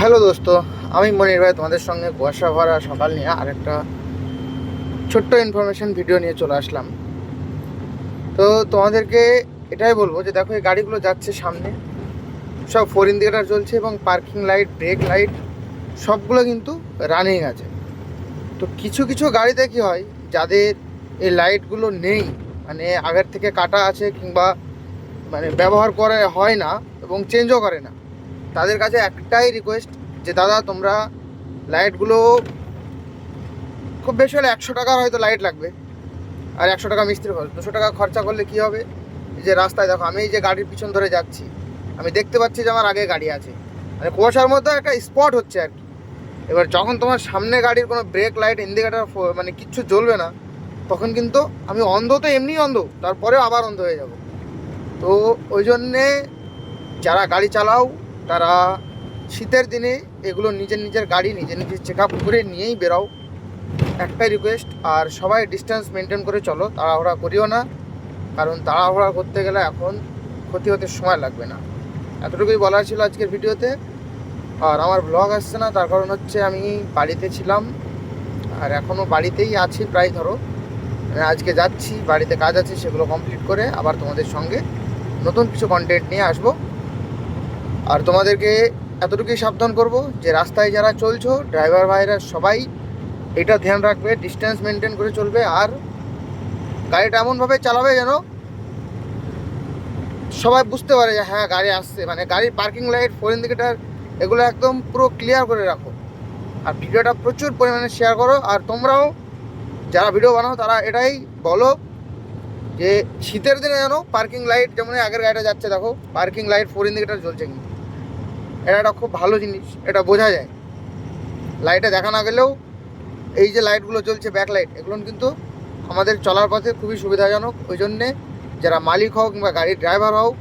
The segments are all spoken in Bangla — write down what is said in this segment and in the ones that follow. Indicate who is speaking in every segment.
Speaker 1: হ্যালো দোস্ত, আমি মনির ভাই তোমাদের সঙ্গে কুয়াশা ভরা সকাল নিয়ে আরেকটা ছোট্ট ইনফরমেশন ভিডিও নিয়ে চলে আসলাম। তো তোমাদেরকে এটাই বলবো যে দেখো, এই গাড়িগুলো যাচ্ছে সামনে, সব ফোর ইন্ডিকেটার চলছে এবং পার্কিং লাইট, ব্রেক লাইট সবগুলো কিন্তু রানিং আছে। তো কিছু কিছু গাড়িতে কী হয়, যাদের এই লাইটগুলো নেই, মানে আগের থেকে কাটা আছে কিংবা মানে ব্যবহার করে হয় না এবং চেঞ্জও করে না, তাদের কাছে একটাই রিকোয়েস্ট যে দাদা তোমরা লাইটগুলো, খুব বেশি হলে 100 টাকার হয়তো লাইট লাগবে, আর 100 টাকা মিস্ত্রি খরচ, 200 টাকা খরচা করলে কী হবে, এই যে রাস্তায় দেখো, আমি এই যে গাড়ির পিছন ধরে যাচ্ছি, আমি দেখতে পাচ্ছি যে আমার আগে গাড়ি আছে, মানে কুয়াশার মধ্যে একটা স্পট হচ্ছে আর কি। এবার যখন তোমার সামনে গাড়ির কোনো ব্রেক লাইট, ইন্ডিকেটার মানে কিচ্ছু জ্বলবে না, তখন কিন্তু আমি অন্ধ, তো এমনিই অন্ধ, তারপরেও আবার অন্ধ হয়ে যাব। তো ওই জন্যে যারা গাড়ি চালাও তারা শীতের দিনে এগুলো নিজের নিজের গাড়ি নিজের নিজের চেক আপ করে নিয়েই বেরাও, একটাই রিকোয়েস্ট। আর সবাই ডিস্টেন্স মেনটেন করে চলো, তাড়াহুড়া করিও না, কারণ তাড়াহুড়া করতে গেলে এখন ক্ষতি হতে সময় লাগবে না। এতটুকুই বলার ছিল আজকের ভিডিওতে। আর আমার ব্লগ আসছে না, তার কারণ হচ্ছে আমি বাড়িতে ছিলাম, আর এখনও বাড়িতেই আছি প্রায়, ধরো আজকে যাচ্ছি, বাড়িতে কাজ আছে, সেগুলো কমপ্লিট করে আবার তোমাদের সঙ্গে নতুন কিছু কন্টেন্ট নিয়ে আসবো। আর তোমাদেরকে এতটুকুই সাবধান করব যে রাস্তায় যারা চলছো, ড্রাইভার ভাইরা সবাই এটা ধ্যান রাখবে, ডিস্টেন্স মেনটেন করে চলবে, আর গাড়িটা এমনভাবে চালাবে যেন সবাই বুঝতে পারে যে হ্যাঁ গাড়ি আসছে, মানে গাড়ির পার্কিং লাইট, ফোর ইন্ডিকেটার এগুলো একদম পুরো ক্লিয়ার করে রাখো। আর ভিডিওটা প্রচুর পরিমাণে শেয়ার করো। আর তোমরাও যারা ভিডিও বানাও তারা এটাই বলো যে শীতের দিনে যেন পার্কিং লাইট, যেমন আগের গাড়িটা যাচ্ছে দেখো, পার্কিং লাইট, ফোর ইন্ডিকেটার জ্বলছে, কিন্তু এটা একটা খুব ভালো জিনিস, এটা বোঝা যায় লাইটে দেখা না গেলেও। এই যে লাইটগুলো জ্বলছে, ব্যাক লাইট, এগুলো কিন্তু আমাদের চলার পথে খুবই সুবিধাজনক। ওই জন্যে যারা মালিক হও কিংবা গাড়ির ড্রাইভার হও,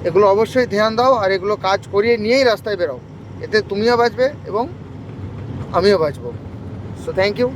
Speaker 1: এগুলো অবশ্যই ধ্যান দাও, আর এগুলো কাজ করিয়ে নিয়েই রাস্তায় বেরোও, এতে তুমিও বাঁচবে এবং আমিও বাঁচবো। So thank you.